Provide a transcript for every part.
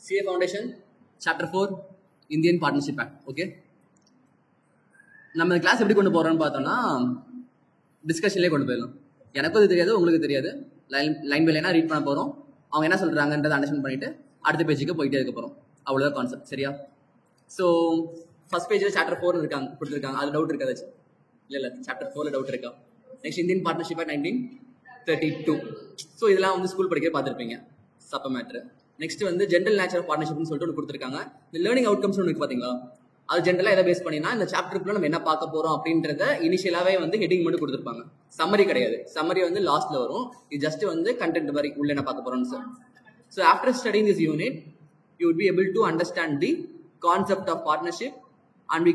CA Foundation, Chapter 4, Indian Partnership Act. Okay. நம்ம class எப்படி கொண்டு போகிறோம்னு பார்த்தோம்னா டிஸ்கஷன்லேயே கொண்டு போயிடலாம். எனக்கும் அது தெரியாது, உங்களுக்கு தெரியாது. லைன் பை லைனாக ரீட் பண்ண போகிறோம். அவங்க என்ன சொல்கிறாங்கன்றதை அண்டர்ஸ்டாண்ட் பண்ணிவிட்டு அடுத்த பேஜுக்கு போயிட்டே இருக்க போகிறோம். அவ்வளோதான் கான்செப்ட். சரியா? ஸோ ஃபர்ஸ்ட் பேஜில் Chapter 4 கொடுத்துருக்காங்க. அது டவுட் இருக்காதாச்சு? இல்லை Chapter 4 டவுட் இருக்கா? Next Indian partnership act 1932. So இதெல்லாம் வந்து ஸ்கூல் படிக்க பார்த்துருப்பீங்க. சப்ப மேட்ரு. நெக்ஸ்ட் வந்து ஜென்ரல் நேச்சர் ஆஃப் பார்ட்னர்ஷிப்னு சொல்லிட்டு ஒன்று கொடுத்துருக்காங்க. இந்த லேர்னிங் அவுட்கம்ஸ் ஒன்று பார்த்தீங்களா? அது ஜென்ரலாக எதை பேஸ் பண்ணினா இந்த சாப்டருக்குள்ள நம்ம என்ன பார்க்க போகிறோம் அப்படின்றத இனிஷியலாகவே வந்து ஹெட்டிங் மட்டும் கொடுத்துருப்பாங்க. சம்மரி கிடையாது. சம்மரி வந்து லாஸ்ட்ல வரும். இது ஜஸ்ட் வந்து கண்டென்ட் மாதிரி உள்ள என்ன பார்க்க போகிறோம்னு sir. So after studying this unit you would be able to understand the concept of partnership and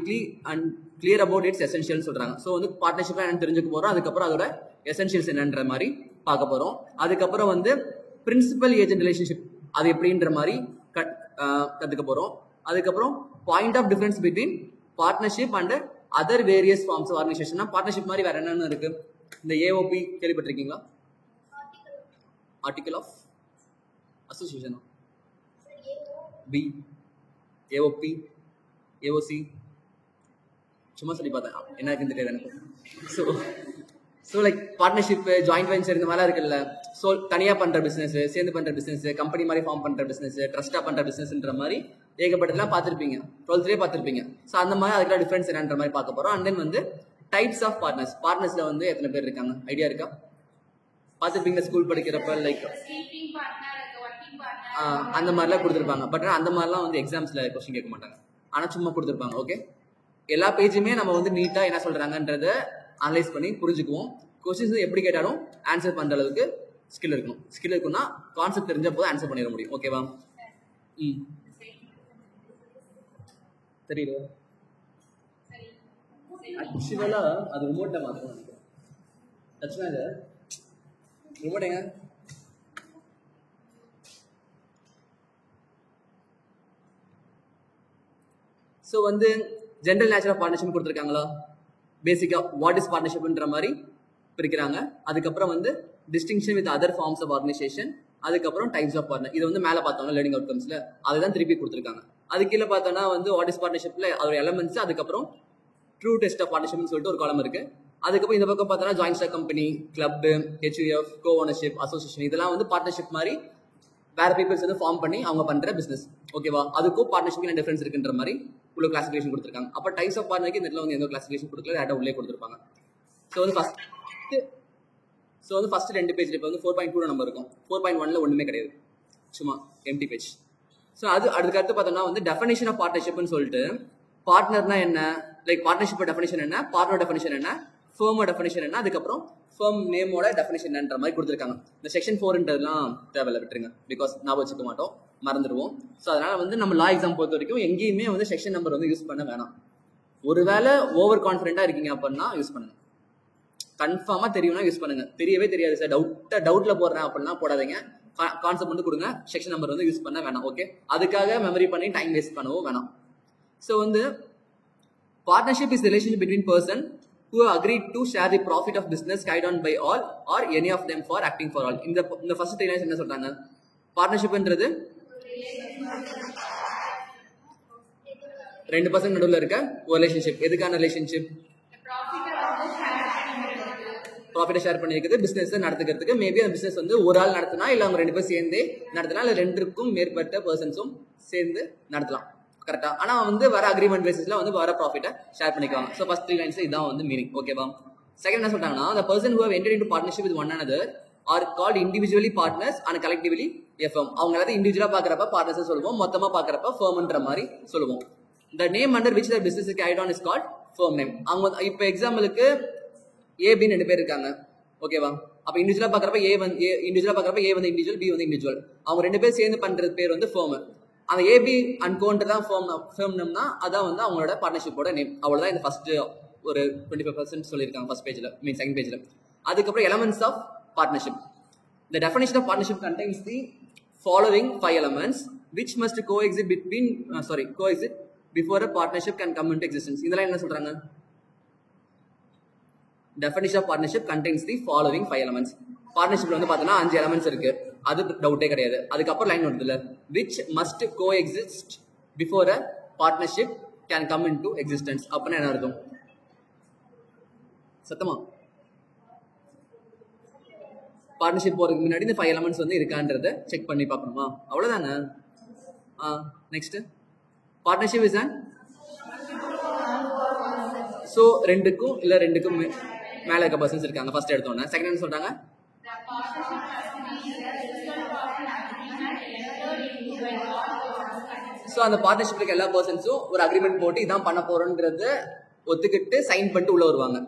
clear about its எசென்ஷியல்னு சொல்கிறாங்க. ஸோ வந்து பார்ட்னர்ஷிப் என்னன்னு தெரிஞ்சுக்க போகிறோம். அதுக்கப்புறம் அதோட எசென்ஷியல்ஸ் என்னன்ற மாதிரி பார்க்க போகிறோம். அதுக்கப்புறம் வந்து பிரின்சிபல் ஏஜென்ட் ரிலேஷன்ஷிப் அது எப்படின்ற மாதிரி கற்றுக்க போகிறோம். அதுக்கப்புறம் point of difference between partnership and other various forms of organisation. Partnership மாதிரி வேற என்னென்ன இருக்கு? இந்த ஏஓபி கேள்விப்பட்டிருக்கீங்களா? Article of association. P AOP AOC சும்மா சொல்லி பார்த்தேன், என்ன இருக்குன்னு தெரியாது எனக்கு. So like partnership, joint venture இந்த மாதிரிலாம் இருக்குல்ல. ஸோ தனியாக பண்ணுற பிஸ்னஸ், சேர்ந்து பண்ணுற பிஸ்னஸ், கம்பெனி மாதிரி ஃபார்ம் பண்ணுற பிஸ்னஸ், ட்ரஸ்ட்டாக பண்ணுற பிஸ்னஸ்ன்ற மாதிரி ஏகப்பட்டதெல்லாம் பார்த்துருப்பீங்க, 12th பார்த்துருப்பீங்க. ஸோ அந்த மாதிரி அதுக்கெல்லாம் டிஃபரன்ஸ் என்னன்ற மாதிரி பார்க்க போகிறோம். அண்ட் தென் வந்து டைப்ஸ் ஆஃப் பார்ட்னர்ஸ். பார்ட்னர்ஸில் வந்து எத்தனை பேர் இருக்காங்க? ஐடியா இருக்கா? பார்த்துருப்பீங்க ஸ்கூல் படிக்கிறப்ப லைக் அந்த மாதிரிலாம் கொடுத்துருப்பாங்க. பட் ஆனால் அந்த மாதிரிலாம் வந்து எக்ஸாம்ஸில் கொஸ்டின் கேட்க மாட்டாங்க. ஆனால் சும்மா கொடுத்துருப்பாங்க. ஓகே, எல்லா பேஜுமே நம்ம வந்து நீட்டாக என்ன சொல்கிறாங்கன்றத அனலைஸ் பண்ணி புரிஞ்சுக்குவோம். கொஸ்டின்ஸ் எப்படி கேட்டாலும் ஆன்சர் பண்ணுற அளவுக்கு ஸ்கில் இருக்கணும். ஸ்கில் இருக்குன்னா கான்செப்ட் தெரிஞ்ச போது ஆன்சர் பண்ணிட முடியும். ஓகேவா? தெரியல ஆக்சுவலா அது ரிமோட்டை மாற்றணும் நினைக்கிறேன். டச்சுனா இது ரிமோட் எங்க? ஸோ வந்து ஜென்ரல் நேச்சர் ஆஃப் பார்ட்னர்ஷிப் கொடுத்துருக்காங்களா? பேசிக்காக வாட் இஸ் பார்ட்னர்ஷிப்ன்ற மாதிரி பிரிக்கிறாங்க. அதுக்கப்புறம் வந்து distinction with other forms of organisation. அதுக்கப்புறம் டைப்ஸ் ஆஃப் பார்ட்னர். இது வந்து மேலே பார்த்தோம்னா லேர்னிங் அவுட்கம்ஸில் அதுதான் திருப்பி கொடுத்துருக்காங்க. அது கீழே பார்த்தோன்னா வந்து வாட் இஸ் பார்ட்னர்ஷிப்பில் அதோட எலமெண்ட்ஸ், அதுக்கப்புறம் ட்ரூ டெஸ்ட் ஆஃப் பார்ட்னர்ஷிப்னு சொல்லிட்டு ஒரு காலம் இருக்கு. அதுக்கப்புறம் இந்த பக்கம் பார்த்தோன்னா joint stock company, club, HUF, co ownership, association, இதெல்லாம் வந்து பார்ட்னர்ஷிப் மாதிரி வேற பீப்புள்ஸ் வந்து ஃபார்ம் பண்ணி அவங்க பண்ற பிசினஸ். ஓகேவா? அதுக்கும் பார்ட்னர்ஷிப் என்ன டிஃபரன்ஸ் இருக்குன்ற மாதிரி உள்ள கிளாசிஃபிகேஷன் கொடுத்துருக்காங்க. அப்போ டைப்ஸ் ஆஃப் பார்ட்னருக்கு இந்த இடத்துல வந்து எந்த கிளாசிஃபிகேஷன் கொடுக்கல, டேட்டா உள்ளே கொடுத்துருப்பாங்க. ஸோ வந்து ஃபர்ஸ்ட் 2 பேஜ் இப்போ வந்து 4.2 நம்பர் இருக்கும். 4.1ல ஒன்றுமே கிடையாது, சும்மா எம்டி பேஜ். ஸோ அதுக்கடுத்து பார்த்தோம்னா வந்து டெஃபினேஷன் ஆஃப் பார்ட்னர்ஷிப்னு சொல்லிட்டு பார்ட்னர்னா என்ன, லைக் பார்ட்னர்ஷிப் டெஃபினேஷன் என்ன, பார்ட்னர் டெஃபினேஷன் என்ன, ஃபர்மோட டெஃபினேஷன் என்ன, அதுக்கப்புறம் ஃபர்ம் நேமோட டெஃபினேஷன் என்னன்ற மாதிரி கொடுத்துருக்காங்க. இந்த செக்ஷன் 4ன்றதுலாம் தேவையில்லை, விட்டுருங்க. பிகாஸ் நான் வச்சுக்க மாட்டோம், மறந்துடுவோம். ஸோ அதனால வந்து நம்ம லா எக்ஸாம் பொறுத்த வரைக்கும் எங்கேயுமே வந்து செக்ஷன் நம்பர் வந்து யூஸ் பண்ண வேணாம். ஒருவேளை ஓவர் கான்ஃபிடென்ட்டாக இருக்கீங்க அப்படின்னா யூஸ் பண்ணுங்க. கன்ஃபார்மாக தெரியும்னா யூஸ் பண்ணுங்க. தெரியவே தெரியாது சார், டவுட்ல போடுறேன் அப்படின்னா போடாதீங்க. கான்செப்ட் வந்து கொடுங்க, செக்ஷன் நம்பர் வந்து யூஸ் பண்ண வேணாம். ஓகே, அதுக்காக மெமரி பண்ணி டைம் வேஸ்ட் பண்ணவும் வேணாம். ஸோ வந்து partnership is relationship between person who agreed to share the profit of business carried on by all or any of them for acting for all. இந்த first 3 lines என்ன சொல்றாங்க? பார்ட்னர்ஷிப்ன்றது 2 person நடுவில் இருக்க ஒரு relationship. எதுக்கான relationship? ப்ராஃபிட்டை share பண்ணிக்கிறது, business நடத்துக்கிறதுக்கு. Maybe அந்த business வந்து ஒரு ஆள் நடத்தினா, இல்லை அவங்க 2 பேர் சேர்ந்தே நடத்தினா, இல்லை 2க்கும் மேற்பட்ட பர்சன்ஸும் சேர்ந்து நடத்தலாம். கரெக்டா? ஆனால் வந்து வர அக்ரிமெண்ட் பேசிஸ்ல வந்து வர ப்ராஃபிட்டை ஷேர் பண்ணிக்குவாங்க. ஸோ ஃபர்ஸ்ட் 3 லைன்ஸ் இதான் வந்து மீனிங். ஓகேவா? செகண்ட் என்ன சொல்றாங்கன்னா, the person who have entered into partnership with one another are called individually partners and collectively a firm. அவங்க எல்லாத்தையும் இண்டிவிஜுவலா பார்க்குறப்ப பார்ட்னர்ஸ் சொல்லுவோம், மொத்தமாக பார்க்குறப்ப ஃபர்ம்ன்ற மாதிரி சொல்லுவோம். The name under which the business is carried on is called firm name. அவங்க இப்போ எக்ஸாம்பிளுக்கு ஏபின்னு 2 பேர் இருக்காங்க. ஓகேவா? அப்போ இண்டிவிஜுவலா பார்க்குறப்ப ஏ வந்து இண்டிவிஜுவல், பி வந்து இண்டிவிஜுவல். அவங்க 2 பேர் சேர்ந்து பண்றது பேர் வந்து ஃபர்ம். அந்த ஏபி அண்ட் கோன்ட்டு தான் ஃபர்ம் நேம்னா அதான் வந்து அவங்களோட பார்ட்னர்ஷிப்போட நேம். அவ்வளோதான் இந்த ஃபர்ஸ்ட் ஒரு 25% சொல்லியிருக்காங்க ஃபர்ஸ்ட் பேஜில், செகண்ட் பேஜில். அதுக்கப்புறம் elements of partnership. The definition of partnership contains the following 5 elements which must coexist before a partnership can come into existence. இதெல்லாம் என்ன சொல்றாங்க? Definition of partnership contains the following 5 elements. பார்ட்னர்ஷிப்ல வந்து பார்த்தோன்னா 5 எலமெண்ட்ஸ் இருக்கு. அது டவுட்டே கிடையாது. அதுக்கப்புறம் லைன் வருதுல்ல, which must coexist before a partnership can come into existence. அப்படின்னா என்ன அர்த்தம்? சத்தமா பார்ட்னர்ஷிப் போறதுக்கு முன்னாடி இந்த 5 எலமெண்ட்ஸ் வந்து இருக்கான்றத செக் பண்ணி பார்க்கணுமா? அவ்வளவுதானே. நெக்ஸ்ட், பார்ட்னர்ஷிப் இஸ் ஸோ ரெண்டுக்கும் இல்லை ரெண்டுக்கும் மேலே இருக்க பர்சன்ஸ் இருக்காங்க. ஃபர்ஸ்ட் எடுத்தோன்னே செகண்ட் என்ன சொல்றாங்க? ஸோ அந்த பார்ட்னர்ஷிப்ல இருக்க எல்லா பர்சன்ஸும் ஒரு அக்ரிமெண்ட் போட்டு இதான் பண்ண போறோன்றத ஒத்துக்கிட்டு சைன் பண்ணிட்டு உள்ள வருவாங்க.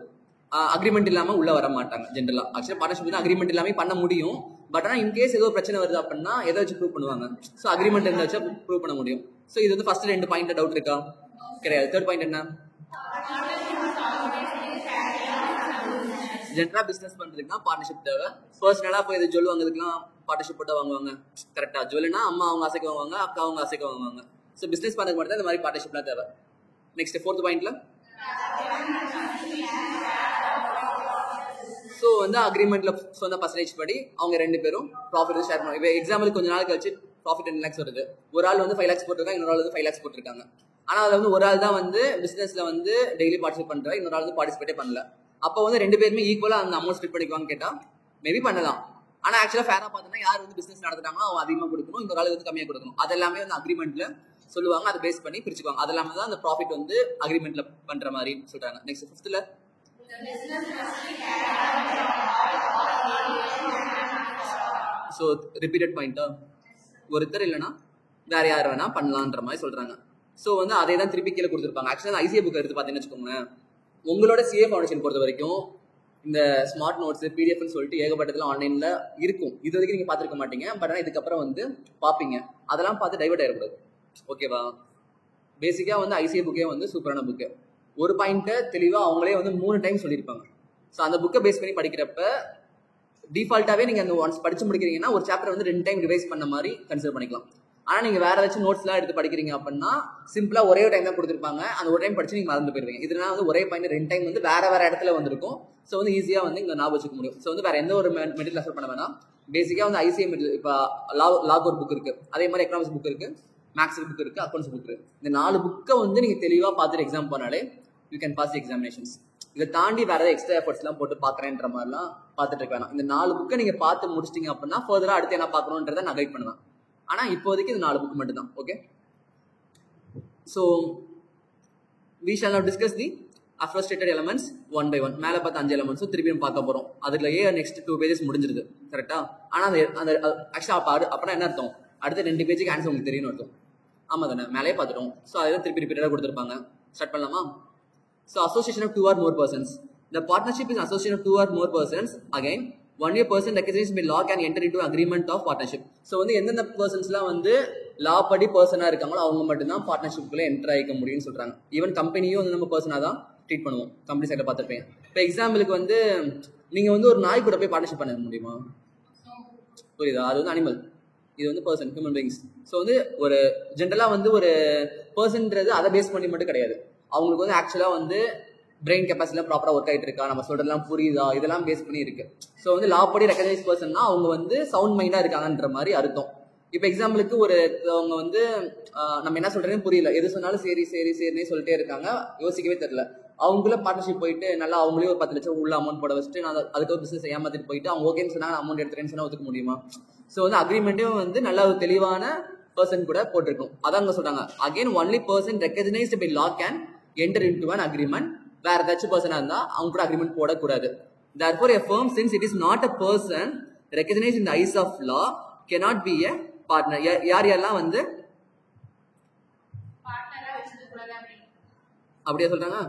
அக்ரிமெண்ட் இல்லாம உள்ள வர மாட்டாங்க ஜென்ரலா. ஆக்சுவலா பார்ட்னர்ஷிப் அக்ரிமெண்ட் இல்லாம பண்ண முடியும். பட் ஆனால் இன்கேஸ் ஏதோ பிரச்சனை வருது அப்படின்னா எதை வச்சு ப்ரூவ் பண்ணுவாங்க? ஸோ அக்ரிமெண்ட் இருந்தா வச்சா ப்ரூவ் பண்ண முடியும். ஸோ இது வந்து ஃபர்ஸ்ட் 2 பாயிண்ட் டவுட் இருக்கா? கிடையாது. தேர்ட் பாயிண்ட் என்ன? ஜென்ரலா பிசினஸ் பண்றதுக்குன்னா பார்ட்னர்ஷிப் தேவை. பர்சனலா போய் இது ஜுவல் வாங்குறதுக்குலாம் பார்ட்னர்ஷிப் போட்டு வாங்குவாங்க. கரெக்டா? ஜுவல்னா அம்மா அவங்க ஆசைக்கு வாங்குவாங்க, அக்கா அவங்க ஆசைக்கு வாங்குவாங்க. ஸோ பிசினஸ் பண்ணுறதுக்கு மட்டும் தான் இந்த மாதிரி பார்ட்னர்ஷிப்லாம் தேவை. நெக்ஸ்ட் 4th பாயிண்ட்ல ஸோ வந்து அக்ரிமெண்ட்ல சொன்ன பர்சன்டேஜ் படி அவங்க 2 பேரும் ப்ராஃபிட் ஷேர் பண்ணுவாங்க. இப்போ எக்ஸாம்பிள் கொஞ்ச நாள் கழிச்சு ப்ராஃபிட் 10 lakhs வருது. ஒரு ஆள் வந்து 5 lakhs போட்டிருக்காங்க, இன்னொரு ஆள் வந்து 5 lakhs போட்டிருக்காங்க. ஆனால் அதில் வந்து ஒரு ஆள் தான் வந்து பிசினஸ்ல வந்து டெய்லி பார்ட்டிசிபேட் பண்றாரு, இன்னொரு ஆள் வந்து பார்ட்டிசிபேட்டே பண்ணல. அப்போ வந்து 2 பேருமே ஈக்குவலா அந்த அமௌண்ட் ஸ்பிளிட் பண்ணிக்குவாங்க கேட்டா மேபி பண்ணலாம். ஆனா ஆக்சுவலா ஃபேரா பார்த்தோம்னா யார் வந்து பிசினஸ் நடத்துறாங்களோ அவங்க அதிகமாக கொடுக்கணும், இன்னொரு ஆள் வந்து கம்மியாக கொடுக்கணும். அதெல்லாமே வந்து அக்ரிமெண்ட்ல சொல்லுவாங்க. அதை பேஸ் பண்ணி பிரிச்சுக்குவாங்க. அது எல்லாமே தான் அந்த ப்ராஃபிட் வந்து அக்ரிமெண்ட்ல பண்ற மாதிரி சொல்றாங்க. நெக்ஸ்ட் 5th ஸோ ரிப்பீட்டட் பாயிண்டா, ஒருத்தர் இல்லைன்னா வேற யார் வேணா பண்ணலான்ற மாதிரி சொல்றாங்க. ஸோ வந்து அதை தான் திருப்பி கீழே கொடுத்துருப்பாங்க. ஆக்சுவலாக ஐசிஏ புக் எடுத்து பார்த்தீங்கன்னு வச்சுக்கோங்களேன், உங்களோட சிஏ ஃபவுண்டேஷன் பொறுத்த வரைக்கும் இந்த ஸ்மார்ட் நோட்ஸ் பிடிஎஃப்னு சொல்லிட்டு ஏகப்பட்டதுல ஆன்லைன்ல இருக்கும். இது வரைக்கும் நீங்க பார்த்துருக்க மாட்டீங்க. பட் ஆனால் இதுக்கப்புறம் வந்து பார்ப்பீங்க. அதெல்லாம் பார்த்து டைவர்ட் ஆயிடக்கூடாது. ஓகேவா? பேசிக்கா வந்து ஐசிஏ புக்கே வந்து சூப்பரான புக்கு. ஒரு பாயிண்ட்டை தெளிவாக அவங்களே வந்து 3 டைம் சொல்லியிருப்பாங்க. ஸோ அந்த புக்கை பேஸ் பண்ணி படிக்கிறப்ப டிஃபால்ட்டாகவே நீங்கள் அந்த ஒன்ஸ் படிச்சு முடிக்கிறீங்கன்னா ஒரு சாப்டர் வந்து 2 டைம் ரிவைஸ் பண்ண மாதிரி கன்சிடர் பண்ணிக்கலாம். ஆனால் நீங்கள் வேற ஏதாச்சும் நோட்ஸ்லாம் எடுத்து படிக்கிறீங்க அப்படின்னா சிம்பிளாக ஒரே டைம் தான் கொடுத்துருப்பாங்க. அந்த ஒரு டைம் படிச்சு நீங்கள் மறந்து போயிருவீங்க. இதனால வந்து ஒரே பாயிண்ட் 2 டைம் வந்து வேற இடத்துல வந்திருக்கும். ஸோ வந்து ஈஸியாக வந்து இங்கே ஞாபகம் வச்சுக்க முடியும். ஸோ வந்து வேற எந்த ஒரு மெட்டீரியல் ரெஃபர் பண்ண வேணாம். பேசிக்காக வந்து ஐசிஐ மெட்டீரியல் இப்போ லாக் ஒரு புக் இருக்கு, அதே மாதிரி எக்கனாமிக்ஸ் புக் இருக்கு, மேக்ஸ் புக் இருக்கு, அக்கௌண்ட்ஸ் புக் இருக்கு. இந்த 4 புக்கை வந்து நீங்கள் தெளிவாக பார்த்துட்டு எக்ஸாம் பண்ணாலே யூ கேன் பாஸ் எக்ஸாமினேஷன்ஸ். இதை தாண்டி வேற ஏதாவது எக்ஸ்ட்ரா எஃபர்ட்ஸ்லாம் போட்டு பார்க்குறேன்ற மாதிரிலாம் பார்த்துட்டு இருக்க வேணாம். இந்த 4 புக்கை நீங்கள் பார்த்து முடிச்சிட்டிங்க அப்படின்னா ஃபர்தராக அடுத்து என்ன பார்க்கணுன்றதை நான் கைட் பண்ணுவேன். ஆனால் இப்போதைக்கு இந்த 4 புக் மட்டும் தான். Okay, so we shall now discuss the associated elements one by one. மேலே பார்த்து 5 எலமெண்ட்ஸும் திருப்பியும் பார்க்க போகிறோம். அதுலயே நெக்ஸ்ட் 2 pages முடிஞ்சிருது. கரெக்டா? ஆனால் அந்த ஆக்சுவலாக அப்போ என்ன அர்த்தம்? அடுத்த 2 பேஜுக்கு ஆன்சர் உங்களுக்கு தெரியும்னு அர்த்தம். ஆமாம் தானே? மேலே பார்த்துட்டோம். ஸோ அதை திருப்பி ரிப்பீட்டடாக கொடுத்துருப்பாங்க. ஸ்டார்ட் பண்ணலாமா? So association of 2 or more persons. The partnership is association of 2 or more persons. Again, only a person recognized by law can enter into agreement of partnership. So வந்து எந்தெந்த பர்சன்ஸ்லாம் வந்து லா படி பர்சனாக இருக்காங்களோ அவங்க மட்டும்தான் பார்ட்னர்ஷிப்குள்ளே என்டர் ஆகிக்க முடியும்னு சொல்கிறாங்க. ஈவன் கம்பெனியும் வந்து நம்ம பர்சனாக தான் ட்ரீட் பண்ணுவோம். கம்பெனி சைடில் பார்த்துருப்பேன். இப்போ எக்ஸாம்பிளுக்கு வந்து நீங்கள் வந்து ஒரு நாய் கூட போய் பார்ட்னர்ஷிப் பண்ண முடியுமா? புரியுதா? அது வந்து அனிமல், இது வந்து பர்சன், ஹியூமன் பீயிங்ஸ். ஸோ வந்து ஒரு ஜென்ரலாக வந்து ஒரு பர்சன்றது அதை பேஸ் பண்ணி மட்டும் கிடையாது. அவங்களுக்கு வந்து ஆக்சுவலாக வந்து பிரெயின் கெப்பாசிட்டிலாம் ப்ராப்பராக ஒர்க் ஆகிட்டு இருக்கா, நம்ம சொல்கிறதுலாம் புரியுதா, இதெல்லாம் பேஸ் பண்ணி இருக்கு. ஸோ வந்து லா படி ரெகனைஸ் பர்சன்னா அவங்க வந்து சவுண்ட் மைண்டாக இருக்காங்கன்ற மாதிரி அர்த்தம். இப்போ எக்ஸாம்பிளுக்கு அவங்க வந்து நம்ம என்ன சொல்றதுன்னு புரியல, எது சொன்னாலும் சரி சரி சரினே சொல்லிட்டே இருக்காங்க, யோசிக்கவே தெரியல. அவங்கள பார்ட்னர்ஷிப் போயிட்டு நல்லா அவங்களே ஒரு 10 லட்சம் உள்ள அமௌண்ட் போட வச்சுட்டு நான் அதுக்கு ஒரு பிசினஸ் ஏமாத்திட்டு போயிட்டு அவங்க ஓகேன்னு சொன்னாங்க, அமௌண்ட் எடுத்துறேன்னு சொன்னா ஒத்துக்க முடியுமா? ஸோ வந்து அக்ரிமெண்ட்டும் வந்து நல்ல ஒரு தெளிவான பர்சன் கூட போட்டிருக்கும். அதான் அவங்க சொல்றாங்க, again only person recognised by law can enter into an agreement. வேற ஏதாச்சும் பர்சனா இருந்தா அவங்க கூட அக்ரிமெண்ட் போடக்கூடாது. Therefore, a firm, since it is not a person recognized in the eyes of law, cannot be a partner. யாரெல்லாம் வந்து அப்படியே சொல்றாங்க,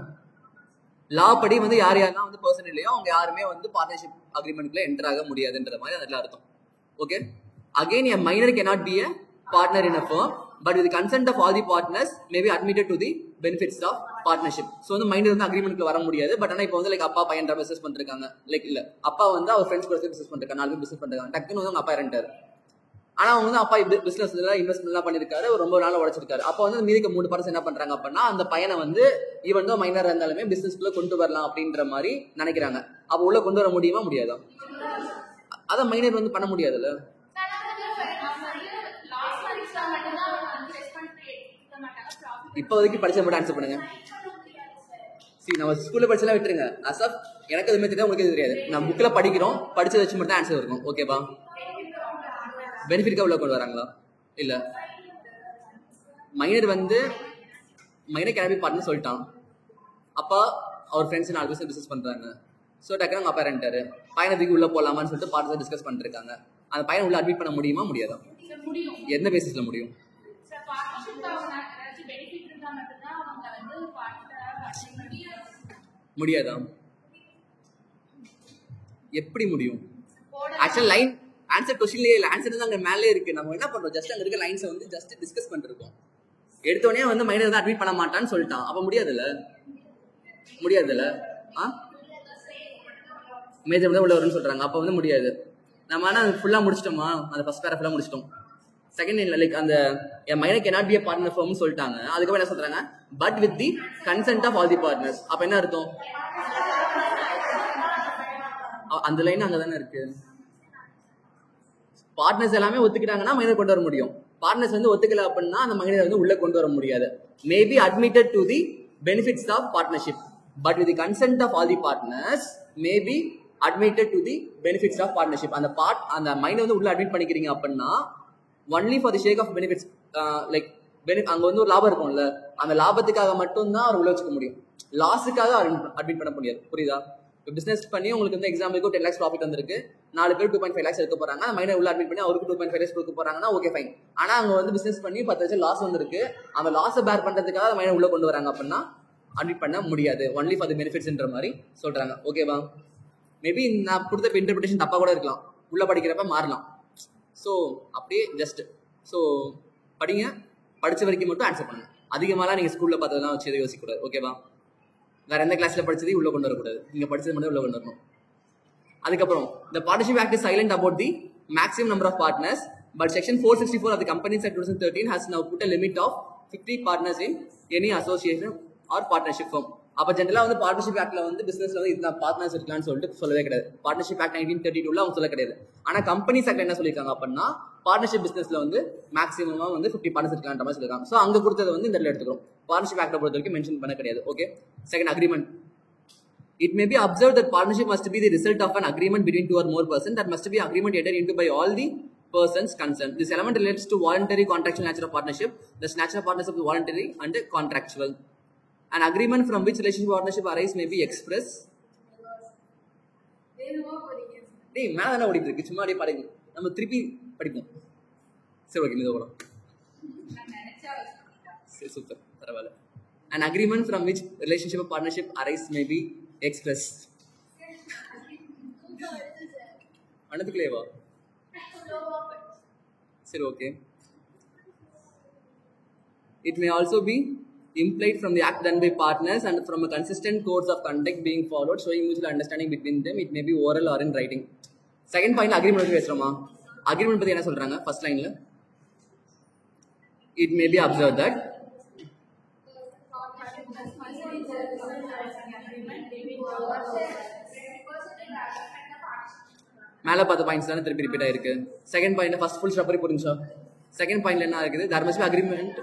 லா படி வந்து யாரெல்லாம் வந்து பர்சன் இல்லையோ அவங்க யாருமே வந்து பார்ட்னர்ஷிப் அக்ரிமெண்ட்ல என்டர் ஆக முடியாதுன்ற மாதிரி அதுல அர்த்தம். Okay, again a minor cannot be a partner in a firm, but with the consent of all the partners may be admitted to the benefits of partnership. So வந்து மைனர் வந்து அக்ரிமெண்ட்ல வர முடியாது. But ஆனால் இப்போ வந்து லைக் அப்பா பையன் business பண்ணிருக்காங்க, லைக் இல்ல அப்பா வந்து அவர் ஃப்ரெண்ட்ஸ் கூட பிசினஸ் பண்ணிருக்காங்க, 4 பேர் பிசினஸ் பண்ணிருக்காங்க, டக்குன்னு வந்து அவங்க அப்பா இறந்துட்டாரு. ஆனா அவங்க வந்து அப்பா பிசினஸ் இன்வெஸ்ட்மெண்ட் எல்லாம் பண்ணிருக்காரு, ரொம்ப நாள் உழைச்சிருக்காரு. அப்போ வந்து மீதிக்கு 3% என்ன பண்றாங்க அப்படின்னா அந்த பையனை வந்து ஈவன் தான் மைனரா இருந்தாலுமே பிசினஸ்க்குள்ள கொண்டு வரலாம் அப்படின்ற மாதிரி நினைக்கிறாங்க. அப்போ உள்ள கொண்டு வர முடியுமா? முடியாதா? அதை மைனர் வந்து பண்ண முடியாதுல்ல. இப்போதைக்கு படிச்ச மட்டும் ஆன்சர் பண்ணுங்க. சரி, நம்ம ஸ்கூல்ல படிச்சலாம் விட்டுருங்க. அசாப் எனக்கு எதுவுமே தெரியாது, உங்களுக்கு எதுவும் தெரியாது. நம்ம புக்கில் படிக்கிறோம், படிச்சதை வச்சு மட்டும் தான் ஆன்சர் இருக்கும். ஓகேப்பா? பெனிஃபிட்காக உள்ள கொண்டு வராங்களா? இல்லை, மைனர் வந்து மைனர் கேன் பி பார்ட்னர் சொல்லிட்டான். அப்பா அவர் ஃப்ரெண்ட்ஸ் 4 பேர் டிஸ்கஸ் பண்ணுறாங்க. ஸோ டக்குனு அவங்க அப்பா ரெண்டாரு பையனத்துக்கு உள்ளே போகலாமான்னு சொல்லிட்டு பார்ட்னர் டிஸ்கஸ் பண்ணிருக்காங்க. அந்த பையனை உள்ள அட்மிட் பண்ண முடியுமா முடியாதா? எந்த பேசிஸில் முடியும்? முடியாதா? எப்படி முடியும்? ஆக்சுவல் லைன் ஆன்சர் கொஸ்டின்லேயே இல்லை, ஆன்சர் தான் அங்கே மேலே இருக்கு. நம்ம என்ன பண்றோம், ஜஸ்ட் அங்கே இருக்க லைன்ஸை வந்து ஜஸ்ட் டிஸ்கஸ் பண்ணிருக்கோம். எடுத்தோடனே வந்து மைனர் தான் அட்மிட் பண்ண மாட்டான்னு சொல்லிட்டான். அப்போ முடியாதுல்ல? முடியாதுல்ல? மேஜர் தான் உள்ள வரும்னு சொல்றாங்க. அப்போ வந்து முடியாது. நம்ம ஆனால் ஃபுல்லாக முடிச்சிட்டோமா? அந்த ஃபர்ஸ்ட் பேரா ஃபுல்லாக முடிச்சிட்டோம். செகண்ட் இல்லை, லைக் அந்த என் minor cannot be a partner firm சொல்லிட்டாங்க. அதுக்கப்புறம் என்ன சொல்றாங்க? But with the consent of all the partners. அப்போ என்ன அர்த்தம்? அந்த லைன் அங்கே தானே இருக்கு. பார்ட்னர்ஸ் எல்லாமே ஒத்துக்கிட்டாங்கன்னா மைனர் கொண்டு வர முடியும். பார்ட்னர்ஸ் வந்து ஒத்துக்கல அப்படின்னா அந்த மைனர் வந்து உள்ள கொண்டு வர முடியாது. May be admitted to the benefits of partnership, but with the consent of all the partners may be admitted to the benefits of partnership. அந்த மைனர் வந்து உள்ள அட்மிட் பண்ணிக்கிறீங்க அப்படின்னா only for the share of benefits. Like அங்க வந்து ஒரு லாபம் இருக்கும்ல, அந்த லாபத்துக்காக மட்டும்தான் அவர் உள்ள வச்சுக்க முடியும். லாஸுக்காக அட்மிட் பண்ண முடியாது. புரியுதா? இப்போ பிசினஸ் பண்ணி உங்களுக்கு வந்து எக்ஸாம்பிளுக்கு 10 lakhs ப்ராஃபிட் வந்திருக்கு, 4 பேர் 2.5 lakhs எடுக்க போறாங்க. மைனர் உள்ள அட்மிட் பண்ணி அவருக்கு 2.5 lakhs கொடுக்க போறாங்கன்னா ஓகே ஃபைன். ஆனா அவங்க வந்து பிசினஸ் பண்ணி 10 லட்சம் லாஸ் வந்திருக்கு, அந்த லாஸை பேர் பண்றதுக்காக மைனர் உள்ள கொண்டு வராங்க அப்படின்னா அட்மிட் பண்ண முடியாது. ஒன்லி ஃபார் தி பெனிஃபிட்ஸ்ன்ற மாதிரி சொல்றாங்க. ஓகேவா? மேபி நான் கொடுத்த இன்டர்பிரேஷன் தப்பா கூட இருக்கலாம், உள்ள படிக்கிறப்ப மாறலாம். ஸோ அப்படியே ஜஸ்ட் படிங்க, படிச்ச வரைக்கும் மட்டும் ஆன்சர் பண்ணுங்க. அதிகமாலாம் நீங்க ஸ்கூல்ல பார்த்ததெல்லாம் வச்சு எதுவும் யோசிக்கக்கூடாது. ஓகேவா? வேற எந்த கிளாஸ்ல படிச்சது உள்ள கொண்டு வரக்கூடாது, நீங்க படிச்சது மட்டும் உள்ள கொண்டு வரணும். அதுக்கப்புறம் the partnership act is silent about the maximum number of partners, but section 464 of the Companies Act 2013 has now put a limit of 50 partners in any association or partnership firm. அப்ப ஜெனரலா வந்து பார்ட்னர்ஷிப் ஆக்ட்ல வந்து பிசினஸ்ல வந்து இந்த partners இருக்கலாம்னு சொல்லிட்டு சொல்லவே கிடையாது. பார்ட்னர்ஷிப் ஆக்ட் 1932ல அவங்க சொல்ல கிடையாது. ஆனா கம்பெனிஸ் ஆக்ட் என்ன சொல்லியிருக்காங்க அப்படின்னா பார்ட்னர்ஷிப் பிசினஸ்ல வந்து மேக்ஸிமமா வந்து 50 பார்ட்னர்ஸ் இருக்கலாம்ன்ற மாதிரி சொல்லிருக்காங்க. ஸோ அங்க கொடுத்தது வந்து இந்த இடத்துல எடுத்துக்கிறோம். பார்ட்னர்ஷிப் ஆக்ட பொறுத்த வரைக்கும் மென்ஷன் பண்ண கிடையாது. Okay. Second, agreement. It may be observed that partnership must be the result of an agreement between 2 or more persons. That must be agreement entered into by all the persons concerned. This element relates to voluntary contractual nature of partnership. The nature of partnership is voluntary and contractual. An agreement from which relationship partnership arise may be expressed. டேய் மேல தான ஓடிட்டு இருக்கு, சும்மா அப்படியே பாருங்க, நம்ம திருப்பி படிப்போம். சரி ஓகே, இது போலாம். சரி சூப்பர், பரவாயில்ல. An agreement from which relationship or partnership arise may be expressed. அனதுக்குலேவா? சரி okay. It may also be implied from the act done by partners and from a consistent course of conduct being followed, showing mutual understanding between them. It may be oral or in writing. Second point, agreement பத்தி பேசுறோமா? Agreement பத்தி என்ன சொல்றாங்க? First லைன்ல it may be observed that மேல பார்த்த points தானே திருப்பி repeat ஆயிருக்கு. Second point first full stop புரிஞ்சா? செகண்ட் பாயிண்ட்ல என்ன இருக்குது? there must be agreement.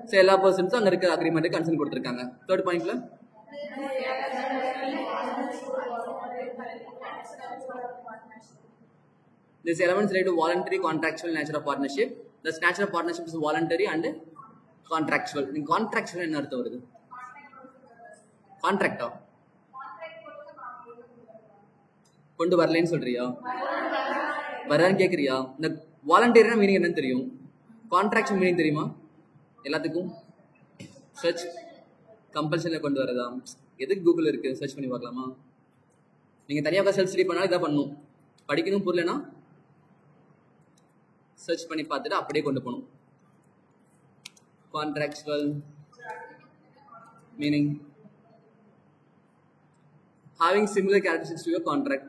So எல்லா பர்சன்ஸும் அங்க இருக்க அக்ரிமெண்ட் கன்சென்ட் கொடுத்திருக்காங்க. தேர்ட் பாயிண்ட்ல this elements relate to voluntary contractual nature of partnership. The nature of partnership is voluntary and contractual. In contractual என்ன அர்த்தம் வருது? கான்ட்ராக்டா கொண்டு வரலன்னு சொல்றியா? வரலான்னு கேக்குறியா? இந்த வாலண்டரினா மீனிங் என்னன்னு தெரியும்? கான்ட்ராக்சுவல் மீனிங் தெரியுமா எல்லாத்துக்கும்? சர்ச் கம்பல்ஷன்ல கொண்டு வரதா? எதுக்கு கூகுள் இருக்கு, சர்ச் பண்ணி பார்க்கலாமா? நீங்க தனியாக செல்ஃப் ஸ்டடி பண்ணாலும் இதான் பண்ணணும். படிக்கணும் புரியலனா சர்ச் பண்ணி பார்த்துட்டு அப்படியே கொண்டு போகணும். Contractual meaning having similar characteristics to your contract.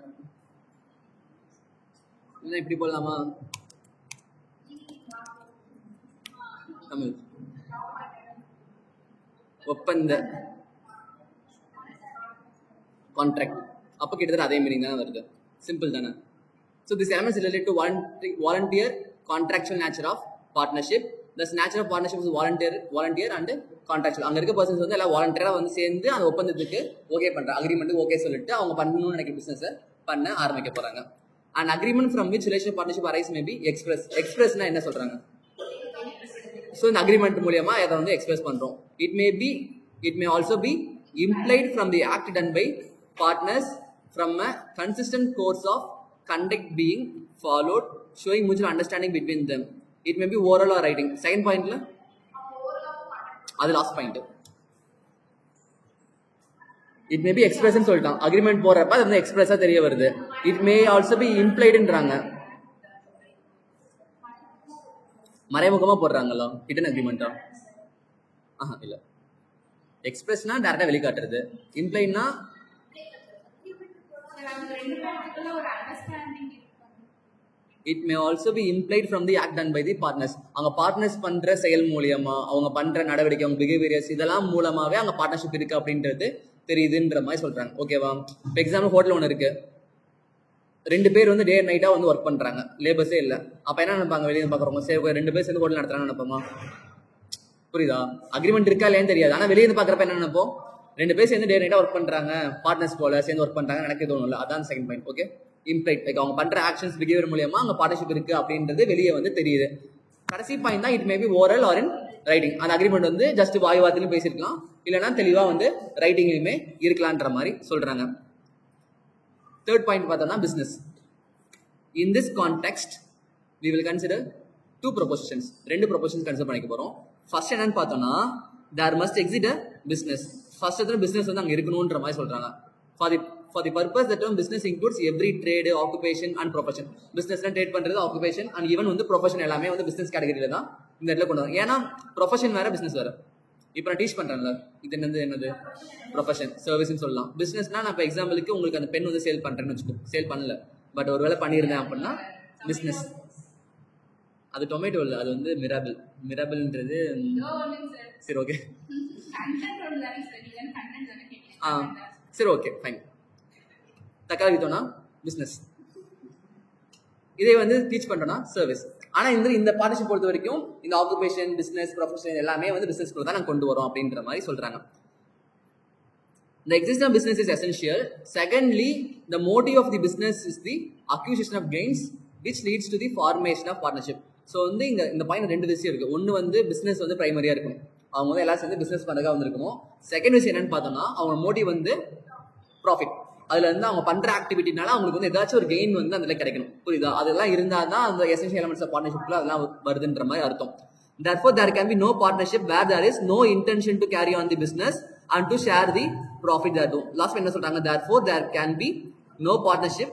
என்ன இப்படி போடலாமா? தமிழ் ஒப்பந்த கான்ட்ராக்ட். அப்போ கிட்டத்தட்ட அதே மீனிங் தானே வருது. சிம்பிள் தானே. So this elements related to volunteer contractual nature of partnership. The nature of partnership is volunteer and contractual. அங்க இருக்க பர்சன்ஸ் வந்து எல்லாம் வாலண்டியரா வந்து சேர்ந்து அந்த ஒப்பந்தத்துக்கு ஓகே பண்றாங்க, அக்ரிமெண்ட்டுக்கு ஓகே சொல்லிட்டு அவங்க பண்ணணும்னு நினைக்கிற பிசினஸை பண்ண ஆரம்பிக்க போறாங்க. An agreement from which relationship partnership arise may be expressed. Expressனா என்ன சொல்றாங்க? So இந்த agreement மூலமா அதை வந்து எக்ஸ்பிரஸ் பண்றோம். It may also be implied from the act done by partners from a consistent course of conduct being followed, showing mutual understanding between them. It may be oral or writing. Second point la அது last point. It may be express ன்னு சொல்லிட்டான். Agreement போறப்ப அது வந்து எக்ஸ்பிரஸா தெரிய வருது. It may also be impliedன்றாங்க. மறைமுகமா போடுறாங்களா ஹிடன் அக்ரிமெண்டா? இல்ல. எக்ஸ்பிரஸ்னா டைரக்டா வெளிக்காட்டுறது, இம்ப்ளைட்னா it may also be implied from the act done by the partners. அவங்க பார்ட்னர்ஸ் பண்ற செயல் மூலமா, அவங்க பண்ற நடவடிக்கை, அவங்க பிஹேவியர்ஸ் இதெல்லாம் மூலமாவே அவங்க பார்ட்னர்ஷிப் இருக்கு அப்படின்றது தெரியுதுன்ற மாதிரி சொல்றாங்க. ஓகேவா? இப்போ எக்ஸாம்பிள் ஹோட்டல் ஒன்று இருக்கு, 2 பேர் வந்து டே அண்ட் நைட்டா வந்து ஒர்க் பண்றாங்க, லேபர்ஸே இல்லை. அப்ப என்ன நினைப்பாங்க? வெளியே பாக்குறவங்க சரி 2 பேர் சேர்ந்து ஹோட்டல் நடத்துறாங்கன்னு நினைப்பாங்க. புரியுதா? அக்ரிமெண்ட் இருக்கா இல்லையான்னு தெரியாது. ஆனா வெளியே பாக்குறப்ப என்ன நினைப்போம்? 2 பேர் சேர்ந்து டே நைட்டா ஒர்க் பண்றாங்க, பார்ட்னர்ஸ் போல சேர்ந்து ஒர்க் பண்றாங்க எனக்கு தோணும்ல. அதான் second point. Okay, implied like அவங்க பண்ற ஆக்ஷன்ஸ் பிஹேவியர் மூலமா அவங்க பார்ட்னர்ஷிப் இருக்கு அப்படின்றது வெளியே வந்து தெரியுது. கடைசி பாயிண்ட் தான் it may be oral or in writing. அந்த அக்ரிமெண்ட் வந்து ஜஸ்ட் வாய் வார்த்தையிலும் பேசிருக்கலாம், இல்லைன்னா தெளிவா வந்து ரைட்டிங்லயுமே இருக்கலான்ற மாதிரி சொல்றாங்க. தேர்ட் பாயிண்ட் பார்த்தோம்னா business. In this context, we will consider 2 propositions. 2 propositions consider பண்ணிக்க போறோம். ஃபர்ஸ்ட் என்னன்னு பார்த்தோம்னா there must exist a business. First வந்து பிசினஸ் வந்து அங்க இருக்கணும்ன்ற மாதிரி சொல்றாங்க. For the purpose the term business includes every trade, occupation and profession. பிசினஸ்னா ட்ரேட் பண்றது, ஆக்குபேஷன் அண்ட் ஈவன் வந்து ப்ரொஃபஷன் எல்லாமே வந்து பிசினஸ் கேட்டகரியில தான் இந்த இடத்துல கொண்டு வரும். ஏன்னா ப்ரொஃபஷன் வேற பிசினஸ் வேற. இப்போ நான் டீச் பண்றேன்ல, இது என்னது ப்ரொஃபஷன், சர்வீஸ்னு சொல்லலாம். பிசினஸ்னா நான் இப்போ எக்ஸாம்பிளுக்கு உங்களுக்கு அந்த பென் வந்து சேல் பண்றேன்னு வச்சுக்கோ, சேல் பண்ணல பட் ஒரு வேலை பண்ணியிருந்தேன் அப்படின்னா பிஸ்னஸ். அது டொமேட்டோ இல்லை, அது வந்து மிராபிள்ன்றது. சரி ஓகே, சரி ஓகே ஃபைன். தக்காளி வித்தோம்னா பிஸ்னஸ், இதே வந்து டீச் பண்றோம்னா சர்வீஸ். ஆனா இந்த பார்ட்னர்ஷிப் பொறுத்த வரைக்கும் இந்த ஆக்குபேஷன், பிசினஸ், ப்ரொஃபஷன் எல்லாமே வந்து பிசினஸ் கூட தான் நாங்கள் கொண்டு வரோம் அப்படின்ற மாதிரி சொல்றாங்க. The existence of business is essential. Secondly, the motive of the business is the acquisition of gains, which leads to the formation of partnership. So வந்து இந்த பாயிண்ட் 2 விஷயம் இருக்கு. ஒன்று வந்து பிசினஸ் வந்து பிரைமரியா இருக்கும், அவங்க வந்து எல்லாரும் சேர்ந்து பிசினஸ் பண்ணதாக வந்திருக்கணும். செகண்ட் விஷயம் என்னன்னு பார்த்தோம்னா அவங்க மோட்டிவ் வந்து ப்ராஃபிட். அதுல இருந்து அவங்க பண்ற ஆக்டிவிட்டினால அவங்களுக்கு வந்து ஏதாச்சும் ஒரு கெயின் வந்து அதுல கிடைக்கணும். புரியுதா? அதெல்லாம் இருந்தால் தான் அந்த எசென்ஷியல் எலிமெண்ட்ஸ் ஆஃப் பார்ட்னர்ஷிப்ல அதெல்லாம் வருதுன்ற மாதிரி அர்த்தம். Therefore, there can be no partnership where there is no intention to carry on the business and to share the profit thereto. Last என்ன சொல்றாங்க? Therefore, there can be no partnership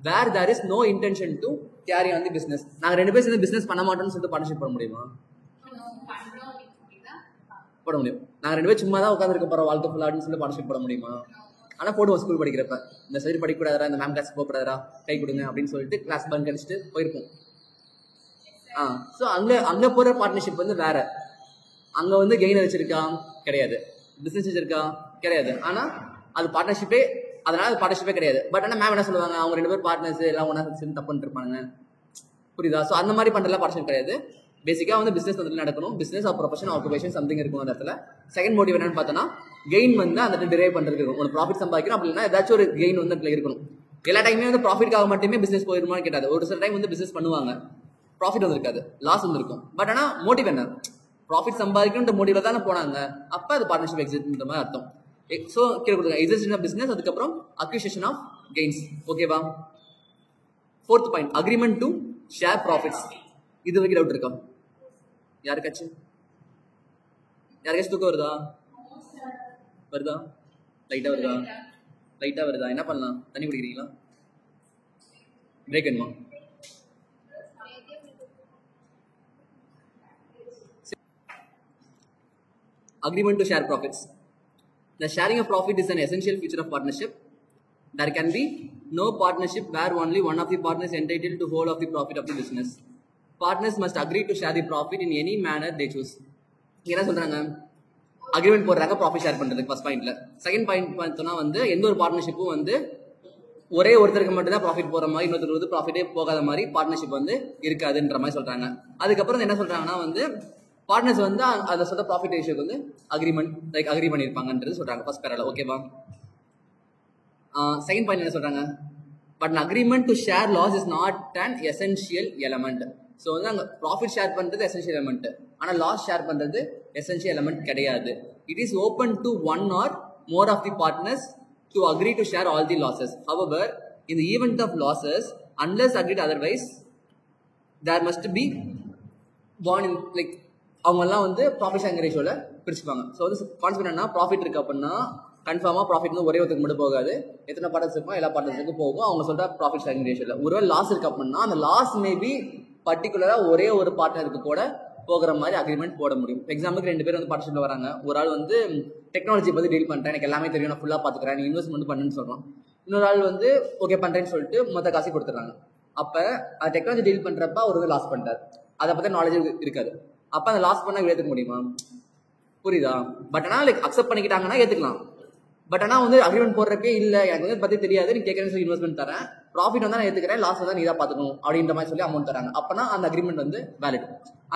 where there is no intention to carry on the business. நாங்க 2 பேர் சேர்ந்து business பண்ண மாட்டோம்னு சொல்லிட்டு partnership பண்ண முடியுமா? போட முடியும். நாங்க 2 பேர் சும்மா தான் உட்காந்துருக்க போறோம் வாழ்க்கை ஃபுல்லான்னு சொல்லி பார்ட்னர்ஷிப் போட முடியுமா? ஆனா போடுவோம். ஸ்கூல் படிக்கிறப்ப இந்த சைடு படிக்கூடாதா, இந்த மேம் கிளாஸ் போகக்கூடாதா, கை கொடுங்க அப்படின்னு சொல்லிட்டு கிளாஸ் பங்க் அடிச்சுட்டு போயிருப்போம். ஸோ அங்க போற பார்ட்னர்ஷிப் வந்து வேற. அங்க வந்து கெயின் வச்சிருக்கா கிடையாது, பிசினஸ் வச்சிருக்கா கிடையாது, ஆனா அது பார்ட்னர்ஷிப்பே, அதனால அது பார்ட்னர்ஷிப்பே கிடையாது. பட் ஆனா மேம் என்ன சொல்லுவாங்க, அவங்க 2 பேர் பார்ட்னர்ஸ் எல்லாம் ஒன்னா சேர்ந்து தப்பு பண்ணிட்டு இருப்பாங்க. புரியுதா? ஸோ அந்த மாதிரி பண்றதுலாம் பார்ட்னர்ஷிப் கிடையாது. பேசிக்கா வந்து பிசினஸ் வந்து நடக்கணும், business R profession, occupation something இருக்கும் அந்த இடத்துல. செகண்ட் மோட்டிவ் என்னன்னு பார்த்தோம்னா கெயின் வந்து அந்த இடத்துல டிரைவ் பண்றதுக்கு இருக்கும். ஒரு ப்ராஃபிட் சம்பாதிக்கணும் அப்படின்னா ஏதாச்சும் ஒரு கெயின் வந்து அதில் இருக்கணும். எல்லா டைமே வந்து ப்ராஃபிட்காக மட்டுமே பிசினஸ் போயிருமான்னு கேட்டாது. ஒரு சில டைம் வந்து பிசினஸ் பண்ணுவாங்க, ப்ராஃபிட் வந்து இருக்காது, லாஸ் வந்து இருக்கும். பட் ஆனால் மோட்டிவ் என்ன? ப்ராஃபிட் சம்பாதிக்கணுன்ற மோட்டிவ்ல தானே போனாங்க. அப்போ அது பார்ட்னர்ஷிப் எக்ஸிட்ன்ற மாதிரி அர்த்தம். ஸோ கீழே கொடுங்க எக்ஸிஸ்டன் ஆஃப் பிசினஸ், அதுக்கப்புறம் அக்விசிஷன் ஆஃப் கெயின்ஸ். ஓகேவா? 4th point, agreement to share profits. இது வரைக்கும் டவுட் இருக்கா யாருக்காச்சும்? தூக்கம் வருதா? லைட்டா வருதா? என்ன பண்ணலாம்? தண்ணி குடிக்கிறீங்களா? பிரேக் வேணுமா? Agreement to share profits. The sharing of profit is an essential feature of partnership. There can be no partnership where only one of the partners is entitled to whole of the profit of the business. Partners must agree to share the profit in any manner they choose. என்ன சொல்றாங்க? Agreement போடுறாங்க profit share பண்றதுக்கு first பாயிண்ட்ல. Second point பார்த்தோம்னா வந்து எந்த ஒரு பார்ட்னர்ஷிப்பும் வந்து ஒரே ஒருத்தருக்கு மட்டும் தான் ப்ராஃபிட் போகிற மாதிரி, இன்னொருத்தருக்கு வந்து ப்ராஃபிட்டே போகாத மாதிரி பார்ட்னர்ஷிப் வந்து இருக்காதுன்ற மாதிரி சொல்கிறாங்க. அதுக்கப்புறம் என்ன சொல்கிறாங்கன்னா வந்து பார்ட்னர்ஸ் வந்து அதை சொல்ல ப்ராஃபிட் ரேஷியோக்கு வந்து அக்ரி பண்ணியிருப்பாங்கன்றது சொல்கிறாங்க ஃபர்ஸ்ட் பேரால. ஓகேவா? செகண்ட் பாயிண்ட் என்ன சொல்கிறாங்க, but an agreement to share loss is not an essential element. So வந்து அங்கே ப்ராஃபிட் ஷேர் பண்ணுறது எசென்ஷியல் எலமெண்ட், ஆனால் லாஸ் ஷேர் பண்ணுறது எசென்ஷியல் எலமெண்ட் கிடையாது. It is open to one or more of the partners to agree to share all the losses. However in the event of losses, unless agreed otherwise, there must be born in like அவங்கெல்லாம் வந்து profit sharing ரேஷியோவில் பிரிச்சுப்பாங்க. So வந்து concept என்ன, profit இருக்கு அப்படின்னா கன்ஃபார்மாக profit வந்து ஒரே ஒருத்தருக்கு மட்டும் போகாது, எத்தனை பார்ட்னர்ஸ் இருக்கும் எல்லா பார்ட்னர்ஸுக்கும் போகும். அவங்க சொல்கிற ப்ராஃபிட் ஷேரிங் ரேஷியோவில் ஒருவேளை லாஸ் இருக்கு அப்படின்னா அந்த லாஸ் மேபி பர்டிகுலராக ஒரே ஒரு பார்ட்னருக்கு கூட போகிற மாதிரி அக்ரிமெண்ட் போட முடியும். எக்ஸாம்பிளுக்கு 2 பேர் வந்து பார்ட்னர்ஷிப்பில் வராங்க. ஒரு ஆள் வந்து டெக்னாலஜி பற்றி டீல் பண்ணுறேன், எனக்கு எல்லாமே தெரியும், நான் ஃபுல்லாக பார்த்துக்கிறேன், நீ இன்வெஸ்ட்மெண்ட் பண்ணுன்னு சொல்கிறான். இன்னொரு ஆள் வந்து ஓகே பண்ணுறேன்னு சொல்லிட்டு மொத்த காசு கொடுத்துட்றாங்க. அப்போ அந்த டெக்னாலஜி டீல் பண்ணுறப்ப ஒரு லாஸ் பண்ணிட்டார், அதை பற்றி நாலேஜ் இருக்காது. அப்போ அந்த லாஸ் பண்ணால் ஏற்றுக்க முடியுமா? புரியுதா? பட் ஆனால் லைக் அக்செப்ட் பண்ணிக்கிட்டாங்கன்னா ஏற்றுக்கலாம். பட் ஆனால் வந்து அக்ரிமெண்ட் போடுறப்பே இல்லை எனக்கு வந்து பற்றி தெரியாது, நீ கேட்குறேன்னு சொல்லி இன்வெஸ்ட்மெண்ட் தரேன், ப்ராஃபிட் வந்தால் நான் ஏற்றுக்கிறேன், லாஸ் வந்தால் நீ தான் பார்த்துக்கணும் அப்படின்ற மாதிரி சொல்லி அமௌண்ட் தராங்க. அப்போனா அந்த அக்ரிமெண்ட் வந்து வேலிட்,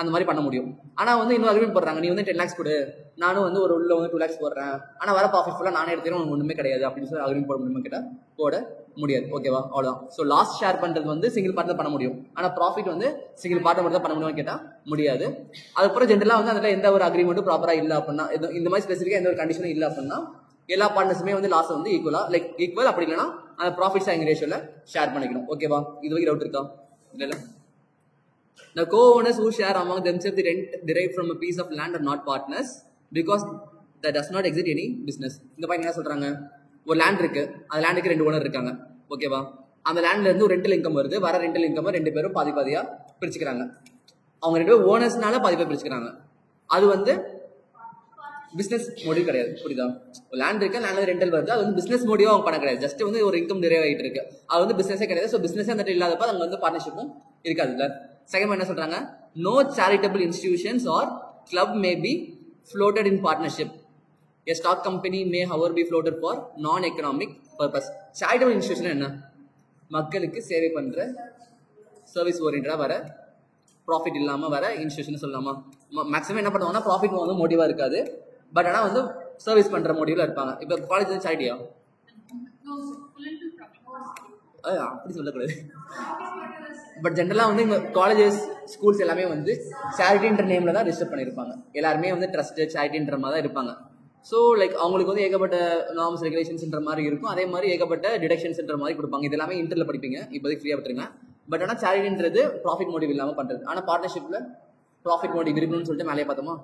அந்த மாதிரி பண்ண முடியும். ஆனால் வந்து இன்னொரு அக்ரிமெண்ட் போடுறாங்க, நீ வந்து 10 lakhs கொடு, நானும் வந்து ஒரு உள்ள வந்து 2 lakhs போடுறேன், ஆனால் வர ப்ராஃபிட் ஃபுல்லாக நானே எடுத்துக்கிறேன், உனக்கு ஒன்றுமே கிடையாது அப்படின்னு சொல்லி அக்ரிமெண்ட் போட முடியுமா கேட்டால் போட முடியாது. ஓகேவா? அவ்வளோதான். ஸோ லாஸ் ஷேர் பண்ணுறது வந்து சிங்கிள் பார்ட்னர் பண்ண முடியும், ஆனால் ப்ராஃபிட் வந்து சிங்கிள் பார்ட்னர் மட்டும் தான் பண்ண முடியும்னு கேட்டால் முடியாது. அதுக்கப்புறம் ஜென்ரலாக வந்து அதில் எந்த ஒரு அக்ரிமெண்ட்டும் ப்ராப்பராக இல்லை அப்படின்னா, இந்த மாதிரி ஸ்பெசிஃபிக்காக எந்த ஒரு கண்டிஷனும் இல்லை அப்படின்னா எல்லா பார்ட்னர்ஸுமே வந்து லாஸ் வந்து ஈக்குவல் அப்படி இல்லைன்னா அந்த ப்ராஃபிட் ஷேரிங் ரேஷியோவில் ஷேர் பண்ணிக்கணும். ஓகேவா? இது வரைக்கும் டவுட் இருக்கா? இல்லை. The co-owners who share among themselves the rent derived from a piece of land are not partners because that does not exist any business. இந்த பையன் என்ன சொல்றாங்க, ஒரு லேண்ட் இருக்கு, அந்த லேண்டுக்கு 2 ஓனர் இருக்காங்க. ஓகேவா? அந்த லேண்ட்ல இருந்து ஒரு ரெண்டல் இன்கம் வருது, வர ரெண்டல் இன்கம் 2 பேரும் பாதி பாதியா பிரிச்சுக்கிறாங்க. அவங்க 2 பேரும் ஓனர்ஸ்னால பாதி பேர் பிரிச்சுக்கிறாங்க. அது வந்து பிசினஸ் மோடிவ் கிடையாது. புரியுதா? லேண்ட் இருக்கு, லேண்ட் ரெண்டல் வருது, அது வந்து பிசினஸ் மோடிவா அவங்க பண்ண கிடையாது, ஜஸ்ட் வந்து ஒரு இன்கம் டிரைவ் ஆகிட்டு இருக்கு, அது வந்து பிசினஸே கிடையாது. ஸோ பிசினஸே அந்த இல்லாதப்ப அங்கே வந்து பார்ட்னர்ஷிப்பும் இருக்காது. இல்லை. செகண்ட் என்ன சொல்றாங்க, no charitable institutions or club may be floated in partnership. A stock company may however be floated for non-economic purpose. Charitable institution என்ன, மக்களுக்கு சேவை பண்ற சர்வீஸ் ஓரியன்டா வர ப்ராஃபிட் இல்லாமல் வர இன்ஸ்டிடியூஷன் சொல்லலாமா? மேக்ஸிமம் என்ன பண்ணுவாங்கன்னா ப்ராஃபிட் வந்து மோட்டிவா இருக்காது, பட் ஆனால் வந்து சர்வீஸ் பண்ற மோட்டிவ்ல இருப்பாங்க. இப்போ காலேஜ் வந்து சேரிட்டியா? அப்படி சொல்லக்கூடாது. பட் ஜென்ரலாக வந்து இங்கே காலேஜஸ் ஸ்கூல்ஸ் எல்லாமே வந்து சேரிட்டின்ற நேமில் தான் ரிஜிஸ்டர் பண்ணியிருப்பாங்க. எல்லாருமே வந்து ட்ரஸ்ட் சேரிட்டின்ற மாதிரி தான் இருப்பாங்க. ஸோ லைக் அவங்களுக்கு வந்து ஏகப்பட்ட நார்ம்ஸ் ரெகுலேஷன்ஸ்ன்ற மாதிரி இருக்கும், அதே மாதிரி ஏகப்பட்ட டிடக்ஷன்ஸ்ன்ற மாதிரி கொடுப்பாங்க. இது எல்லாமே இன்டர்ல படிப்பீங்க, இப்போதைக்கு ஃப்ரீயாக விட்டுருங்க. பட் ஆனால் சேரிட்டின்றது ப்ராஃபிட் மோட்டிவ் இல்லாமல் பண்ணுறது. ஆனால் பார்ட்னர்ஷிப்பில் ப்ராஃபிட் மோட்டிவ் இருக்கணும்னு சொல்லிட்டு மேலே பார்த்தோமா?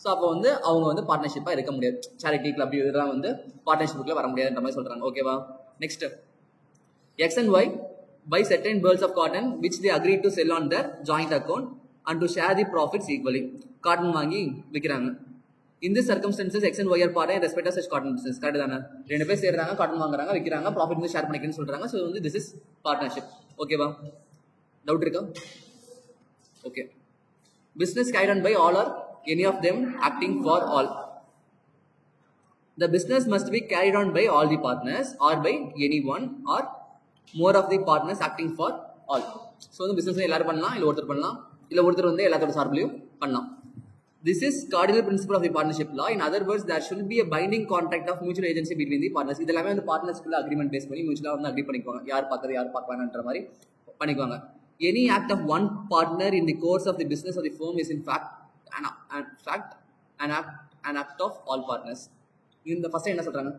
ஸோ அப்போ வந்து அவங்க வந்து பார்ட்னர்ஷிப்பாக இருக்க முடியாது, சேரிட்டி கிளப் இதெல்லாம் வந்து பார்ட்னர்ஷிப்புக்குள்ள வர முடியாதுன்ற மாதிரி சொல்கிறாங்க. ஓகேவா? Next, X and Y buy certain bales of cotton which they agreed to sell on their joint account and to share the profits equally. Cotton வாங்கி விற்கிறாங்க. In this circumstances, X and Y are partner in respect of such cotton business. Correct தானே? 2 பேர் சேர்றாங்க, cotton வாங்குறாங்க, விற்கிறாங்க, profit வந்து share பண்ணிக்கிறேன்னு சொல்றாங்க. ஸோ வந்து திஸ் இஸ் பார்ட்னர்ஷிப். ஓகேவா? டவுட் இருக்கா? Okay. Business carried on by all or any of them acting for all. The business must be carried on by all the partners or by anyone or more of the partners acting for all. So வந்து business எல்லாரும் பண்ணலாம், இல்லை ஒருத்தர் பண்ணலாம், இல்லை ஒருத்தர் வந்து எல்லாத்தோட சார்பிலையும் பண்ணலாம். This is cardinal principle of the partnership law. In other words, there should be a binding contract of mutual agency between the partners. இது எல்லாமே வந்து பார்ட்னர்ஸ்குள்ள அக்ரிமெண்ட் பேஸ் பண்ணி மியூச்சுவலாக வந்து அக்ரி பண்ணிக்குவாங்க, யார் பார்த்தது யார் பார்க்கலான்ற மாதிரி பண்ணிக்குவாங்க. Any act of one partner in the course of the business of the firm is in fact an act of all partners. இந்த ஃபர்ஸ்ட் என்ன சொல்றாங்க?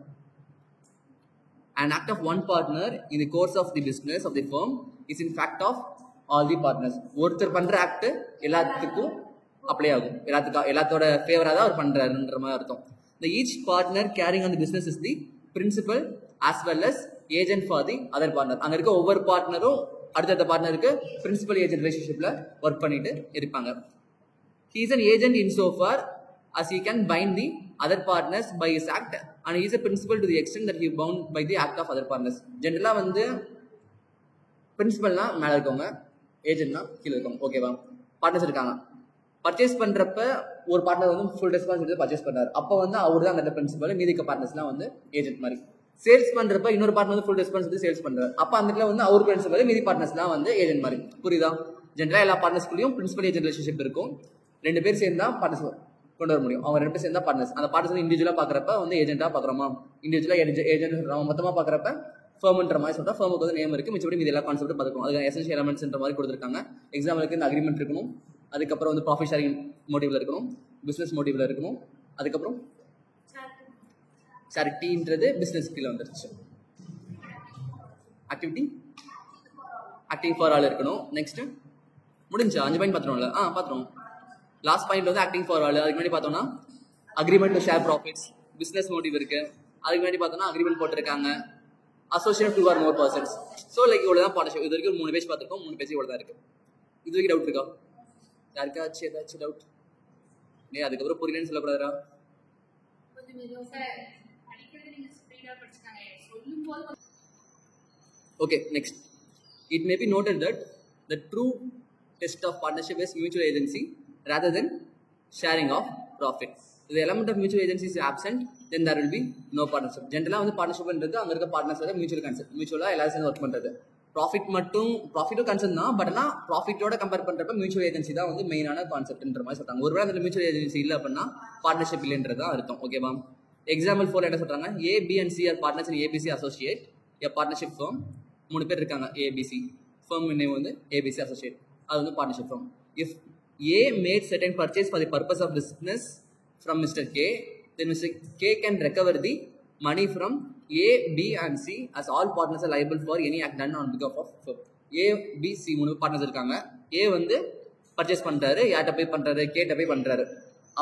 An act of one partner in the course of the business of the firm is in fact of all the partners. ஒருத்தர் பண்ற act எல்லாத்துக்கும் apply ஆகும், எல்லாத்தோட ஃபேவரா தான் அவர் பண்றாருன்ற மாதிரி அர்த்தம். The each partner carrying on the business is the principal as well as agent for the other partner. அங்க இருக்க ஒவ்வொரு பார்ட்னரும் அடுத்த பார்ட்னருக்கு பிரின்சிபல் ஏஜென்ட் ரிலேஷன்ஷிப்ல ஒர்க் பண்ணிட்டு இருப்பாங்க. He is an agent insofar as he can bind the other partners by his act and he is a principal to the extent that he is bound by the act of other partners. ஜெனரலா வந்து பிரின்சிபல்னா மேல இருக்கவங்க, ஏஜென்ட்னா கீழே இருக்கவங்க. ஓகேவா? Partners இருக்காங்க, purchase பண்றப்ப ஒரு பார்ட்னர் வந்து ஃபுல் ரெஸ்பான்சிபிலிட்டி பர்ச்சேஸ் பண்றாரு, அப்போ வந்து அவர் தான் அந்த பிரின்சிபல், மீதிக்க பார்ட்னர்ஸ்லாம் வந்து ஏஜென்ட் மாதிரி. சேல்ஸ் பண்றப்ப இன்னொரு பார்ட்னர் வந்து ஃபுல் ரெஸ்பான்சிபிலிட்டி சேல்ஸ் பண்றாரு. அப்ப அந்த இடத்துல வந்து அவர் பிரின்சிபல், மீதி பார்ட்னர்ஸ் தான் வந்து ஏஜென்ட் மாதிரி. புரியுதா? ஜென்ரலா எல்லா பார்ட்னர்ஸ்குள்ளயும் பிரின்சிபல் ஏஜென்ட் ரிலேஷன்ஷிப் இருக்கும். 2 பேர் சேர்ந்தா பார்ட்னர்ஸ் கொண்டு வர முடியும். அவங்க 2 பேர் சேர்ந்தா பார்ட்னர்ஸ். அந்த பார்ட்னர்ஸ் வந்து இண்டிவிஜுவலா பாக்குறப்ப வந்து ஏஜென்ட்டா பாக்குறோமா, இண்டிவிஜுவலா ஏஜென்ட் மொத்தமா பாக்குறப்ப ஃபர்ம்ன்ற மாதிரி சொல்றா. ஃபர்முக்கு வந்து நேம் இருக்கு, மிச்சபடி மீதி எல்லா கான்செப்ட் பார்த்துக்கணும். அதுக்கு எசென்ஷியல் எலமெண்ட்ஸ்ன்ற மாதிரி கொடுத்துருக்காங்க. எக்ஸாம்பிளுக்கு இந்த அக்ரிமெண்ட் இருக்கணும், அதுக்கப்புறம் வந்து ப்ராஃபிட் ஷேரிங் மோட்டிவ்ல இருக்கணும், பிசினஸ் மோட்டிவ்ல இருக்கணும், அதுக்கப்புறம் சேரிட்டின்றது பிசினஸ் கீழே வந்துருச்சு. ஆக்டிவிட்டி ஆக்டிங் ஃபார் ஆல் இருக்கணும். நெக்ஸ்ட் முடிஞ்சா 5 பாயிண்ட் பார்த்துருவோம்ல? பார்த்துருவோம். லாஸ்ட் பாயிண்ட் வந்து ஆக்டிங் ஃபார் ஆல். அதுக்கு முன்னாடி பார்த்தோம்னா agreement to share profits, business motive இருக்கு. அதுக்கு முன்னாடி பார்த்தோம்னா அக்ரிமெண்ட் போட்டிருக்காங்க, associate 2 or more persons. So like இவ்வளோதான் பார்ட்னர்ஷிப். இது வரைக்கும் 3 பேஜ் பார்த்துருக்கோம். 3 பேஜ் இவ்வளோ தான் இருக்கு. இது வரைக்கும் டவுட் இருக்கா? யாருக்காச்சும் ஏதாச்சும் டவுட்? அதுக்கப்புறம் புரியலன்னு சொல்லக்கூடாதா? Okay, next. It may be noted that the true test of partnership is mutual agency rather than sharing of profit. If the element of mutual agency is absent, then there will be no partnership. Generally, வந்து partnership பண்றது அங்க இருக்க partners வந்து mutual consent, மியூச்சுவலா எல்லாரும் சேர்ந்து work பண்றது. ப்ராஃபிட்டும் consent தான், but ஆனால் ப்ராஃபிட்டோட கம்பேர் பண்றப்ப மியூச்சுவல் ஏஜென்சி தான் வந்து மெயினான கான்செப்ட்ன்ற மாதிரி சொல்றாங்க. ஒருவேளை அந்த மியூச்சுவல் ஏஜென்சி இல்லை அப்படின்னா பார்ட்னர்ஷிப் இல்லைன்றது தான் அர்த்தம். ஓகேவா? எக்ஸாம்பிள் 4 என்ன சொல்றாங்க? A, B and C are partners in ABC associate, a partnership firm. 3 பேர் இருக்காங்க, ABC firm நேம் வந்து ABC associate. அது வந்து partnership firm. If A made certain purchase for the purpose of business from Mr. K, then Mr. K can recover the money from A, B and C as all partners are liable for any act done on behalf of firm. A, B, C 3 partners இருக்காங்க. A வந்து purchase பண்றாரு, யார்கிட்ட பே பண்றாரு? கேட்ட பே பண்றாரு.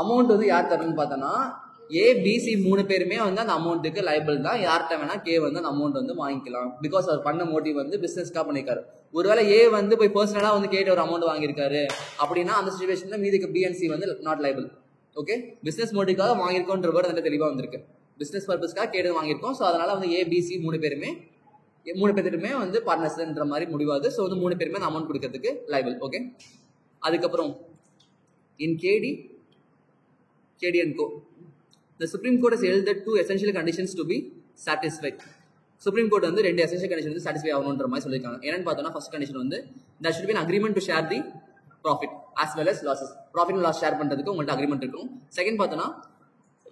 Amount வந்து யார் தரணும்னு பார்த்தோன்னா ஏபிசி 3 பேருமே வந்து அந்த அமௌண்ட்டுக்கு லைபிள் தான். யார்கிட்ட வேணா கே வந்து அந்த அமௌண்ட் வந்து வாங்கிக்கலாம். பிகாஸ் அவர் பண்ண மோட்டிவ் வந்து பிசினஸ்க்காக பண்ணிருக்காரு. ஒருவேளை ஏ வந்து போய் பர்சனலா வந்து கேட்டு ஒரு அமௌண்ட் வாங்கியிருக்காரு அப்படின்னா அந்த சிச்சுவேஷன்ல மீதிக்கு பிஎன்சி வந்து நாட் லைபிள். ஓகே, பிசினஸ் மோட்டிவ்காக வாங்கியிருக்கோன்ற வேர்டு வந்து தெளிவாக வந்திருக்கு. பிசினஸ் பர்பஸ்க்காக கேட்டு வாங்கியிருக்கோம். ஸோ அதனால வந்து ஏபிசி 3 பேருமே வந்து பார்ட்னர்ஸ்ன்ற மாதிரி முடிவாது. ஸோ வந்து 3 பேருமே அந்த அமௌண்ட் கொடுக்கறதுக்கு லைபிள். ஓகே, அதுக்கப்புறம் in KD and co, the Supreme Court has held that 2 essential conditions to be satisfied. Supreme Court வந்து 2 essential conditions வந்து satisfy ஆகணும்ன்ற மாதிரி சொல்லியிருக்காங்க. என்னன்னு பார்த்தோம்னா ஃபர்ஸ்ட் கண்டிஷன் வந்து there should be an agreement to share the profit as well as losses. Profit and loss share பண்றதுக்கு உங்கள்ட்ட agreement இருக்கும். செகண்ட் பார்த்தோம்னா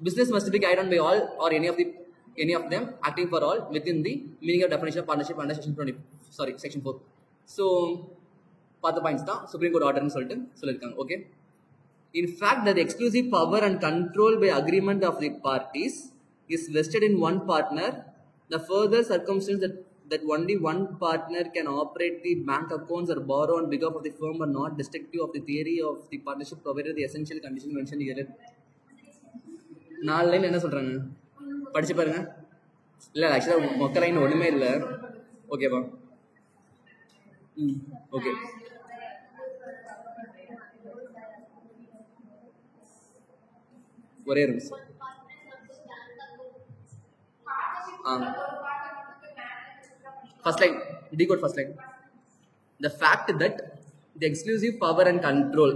business must be carried on by all or any of them acting for all within the meaning of definition of partnership under section 4. So பார்த்த points தான் supreme court ஆர்டர்னு சொல்லியிருக்காங்க. Okay, in fact that the exclusive power and control by agreement of the parties is vested in one partner, the further circumstance that only one partner can operate the bank accounts or borrow on behalf of the firm are not destructive of the theory of the partnership provided the essential condition mentioned here. 4 line என்ன சொல்றாங்க படிச்சு பாருங்க. இல்ல ஆக்சுவலா மொக்க line ஒண்ணுமே இல்ல. ஓகேவா? ஓகே, ஒரே நிமிஷம். First line, decode first line. The fact that the exclusive power and control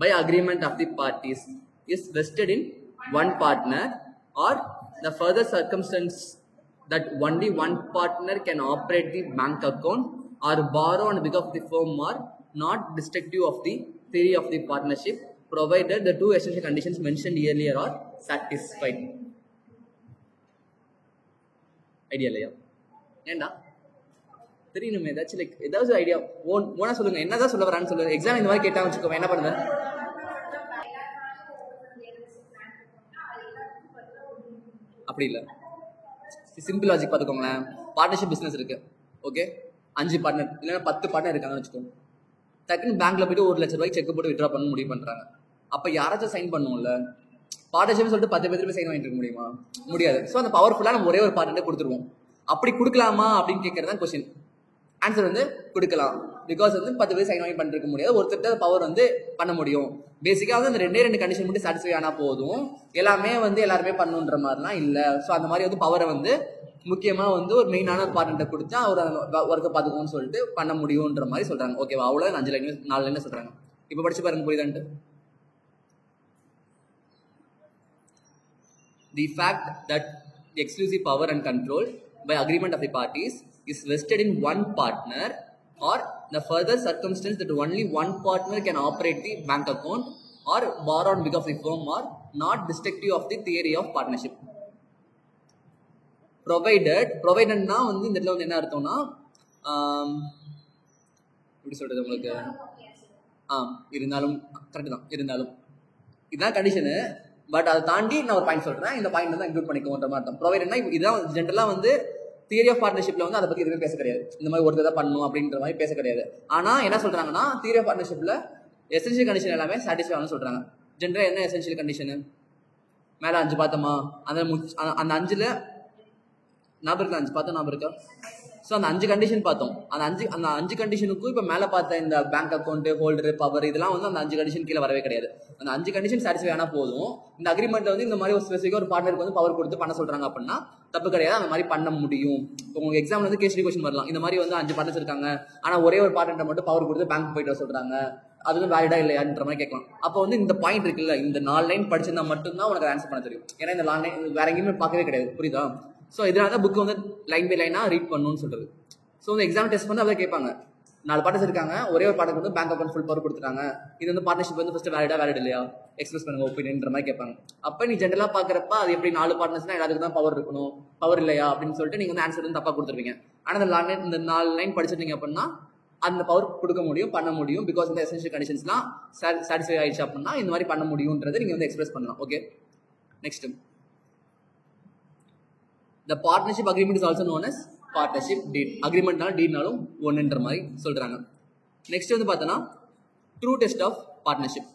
by agreement of the parties is vested in one partner, or the further circumstance that only one partner can operate the bank account or borrow on behalf of the firm are not destructive of the theory of the partnership, provided the 2 essential conditions mentioned earlier are satisfied. Idea இல்லையா? ஏண்டா தெரியணுமே ஏதாச்சும் like ஏதாவது idea ஓனா சொல்லுங்க. என்னதான் சொல்ல வரான்னு சொல்லுங்க. எக்ஸாம் இந்த மாதிரி கேட்டா வச்சுக்கோங்க, என்ன பண்ணுங்க? அப்படி இல்லை, சிம்பிள் லாஜிக் பார்த்துக்கோங்களேன். பார்ட்னர்ஷிப் பிஸ்னஸ் இருக்கு. ஓகே, 5 பார்ட்னர் இல்லைன்னா 10 பார்ட்னர் இருக்காங்கன்னு வச்சுக்கோங்க. டக்குன்னு பேங்க்ல போயிட்டு 1 லட்ச ரூபாய்க்கு செக் போட்டு வித்ட்ரா பண்ண முடிவு பண்றாங்க. அப்ப யாராச்சும் சைன் பண்ணுவோம்ல. பார்ட்னர்ஷிப் சொல்லிட்டு 10 பேர் சைன் வாங்கிட்டு இருக்க முடியுமா? முடியாது. ஸோ அந்த பவர்ஃபுல்லா நம்ம ஒரே ஒரு பார்ட்னர் கொடுத்துருவோம். அப்படி கொடுக்கலாமா அப்படின்னு கேட்கறது தான் கொஸ்டின். ஆன்சர் வந்து கொடுக்கலாம். பிகாஸ் வந்து 10 பேர் சைன் வாங்கி பண்ணிருக்க முடியாது. ஒருத்தர் பவர் வந்து பண்ண முடியும். பேசிக்கா வந்து அந்த 2 கண்டிஷன் மட்டும் சாட்டிஸ்ஃபை ஆனா போதும், எல்லாமே வந்து எல்லாருமே பண்ணுன்ற மாதிரிலாம் இல்லை. ஸோ அந்த மாதிரி வந்து பவரை வந்து முக்கியமா வந்து ஒரு மெயினான ஒரு பார்ட்னர் கொடுத்தா அவர் ஒர்க்கை பார்த்துக்கோன்னு சொல்லிட்டு பண்ண முடியும்ன்ற மாதிரி சொல்றாங்க. ஓகேவா? அவ்வளோ 4 லைன் சொல்றாங்க. இப்போ படிச்சு பாருங்க, புரியுதான்ட்டு. The fact that the exclusive power and control by agreement of the parties is vested in one partner, or the further circumstance that only one partner can operate the bank account or borrow on behalf of the firm are not destructive of the theory of partnership. Providedனா வந்து இந்த இடத்துல வந்து என்ன அர்த்தம்னா எப்படி சொல்றது உங்களுக்கு இருந்தாலும் கரெக்ட் தான், இருந்தாலும் இதுதான் கண்டிஷனு. பட் அதை தாண்டி நான் ஒரு பாயிண்ட் சொல்றேன், இந்த பாயிண்ட் வந்து இன்க்ளூட் பண்ணிக்கோன்ற மாதிரி தான். ப்ரொவைடர்னா இதுதான் ஜென்ரலா வந்து தியரி ஆஃப் பார்ட்னர்ஷிப்ல வந்து அதை பத்தி எதுவுமே பேச கிடையாது. இந்த மாதிரி ஒருத்தர் தான் பண்ணணும் அப்படின்ற மாதிரி பேச கிடையாது. ஆனா என்ன சொல்றாங்கன்னா தியரி ஆஃப் பார்ட்னர்ஷிப்ல எசென்ஷியல் கண்டிஷன் எல்லாமே சாட்டிஸ்ஃபை ஆகணும்னு சொல்றாங்க. ஜென்ரலா என்ன எசென்ஷியல் கண்டிஷனு? மேல 5 பார்த்தோமா, அந்த 5ல ஞாபகம் இருக்கா? 5 பார்த்தா ஞாபகம் இருக்கா? ஸோ அந்த 5 கண்டிஷன் பார்த்தோம். அந்த அஞ்சு கண்டிஷனுக்கும் இப்போ மேலே பார்த்த இந்த பேங்க் அக்கௌண்ட், ஹோல்டர், பவர் இதெல்லாம் வந்து அந்த 5 கண்டிஷன் கீழே வரவே கிடையாது. அந்த 5 கண்டிஷன் சாட்டிஸ்ஃபை ஆனால் போதும். இந்த அக்ரிமெண்ட்ல வந்து இந்த மாதிரி ஒரு ஸ்பெசிஃபிக்காக ஒரு பார்ட்னருக்கு வந்து பவர் கொடுத்து பண்ண சொல்றாங்க அப்படின்னா தப்பு கிடையாது, அந்த மாதிரி பண்ண முடியும். இப்போ உங்களுக்கு எக்ஸாம்ல வந்து கேஸ் கொஸ்டின் வரலாம், இந்த மாதிரி வந்து 5 பார்ட்னர்ஸ் இருக்காங்க, ஆனால் ஒரே ஒரு பார்ட்னர் மட்டும் பவர் கொடுத்து பேங்க் போயிட்டு வர சொல்றாங்க, அது வந்து வேலிடா இல்லையான்ற மாதிரி கேட்கலாம். அப்போ வந்து இந்த பாயிண்ட் இருக்குல்ல, இந்த 4 லைன் படிச்சிருந்தா மட்டும்தான் உனக்கு ஆன்சர் பண்ண தெரியும். ஏன்னா இந்த 4 லைன் வேற எங்கேயுமே பார்க்கவே கிடையாது, புரியுதா? ஸோ இதனால தான் புக் வந்து லைன் பை லைனாக ரீட் பண்ணணும்னு சொல்றது. ஸோ இந்த எக்ஸாம் டெஸ்ட் வந்து அதை கேட்பாங்க, 4 பார்ட்னர்ஸ் இருக்காங்க, ஒரே ஒரு பார்ட்னர் வந்து பேங்க் அக்கௌண்ட் ஃபுல் பவர் கொடுத்துட்டாங்க, இது வந்து பார்ட்னர்ஷிப் வந்து ஃபர்ஸ்ட் வேலிட் இல்லையா, எக்ஸ்பிரஸ் பண்ணுங்க ஒப்பீனியன்ற மாதிரி கேட்பாங்க. அப்போ நீ ஜென்ரலாக பார்க்குறப்ப அது எப்படி 4 பார்ட்னர்ஸ்னா எல்லாத்துக்கும் தான் பவர் இருக்கணும், பவர் இல்லையா அப்படின்னு சொல்லிட்டு நீங்கள் வந்து ஆன்சர் வந்து தப்பாக கொடுத்துருவீங்க. ஆனால் இந்த 4 லைன் படிச்சிருந்தீங்க அப்படின்னா அந்த பவர் கொடுக்க முடியும், பண்ண முடியும். பிகாஸ் இந்த எசென்ஷியல் கண்டிஷன்ஸ்லாம் சாட்டிஸ்ஃபை ஆயிடுச்சு அப்படின்னா இந்த மாதிரி பண்ண முடியும்ன்றதை நீங்கள் வந்து எக்ஸ்பிரஸ் பண்ணலாம். Okay, next the partnership agreement is also known as partnership deed. அக்ரிமெண்ட்னாலும் டீட்னாலும் ஒன்றுன்ற மாதிரி சொல்றாங்க. நெக்ஸ்ட் வந்து பார்த்தோன்னா ட்ரூ டெஸ்ட் ஆஃப் பார்ட்னர்ஷிப்.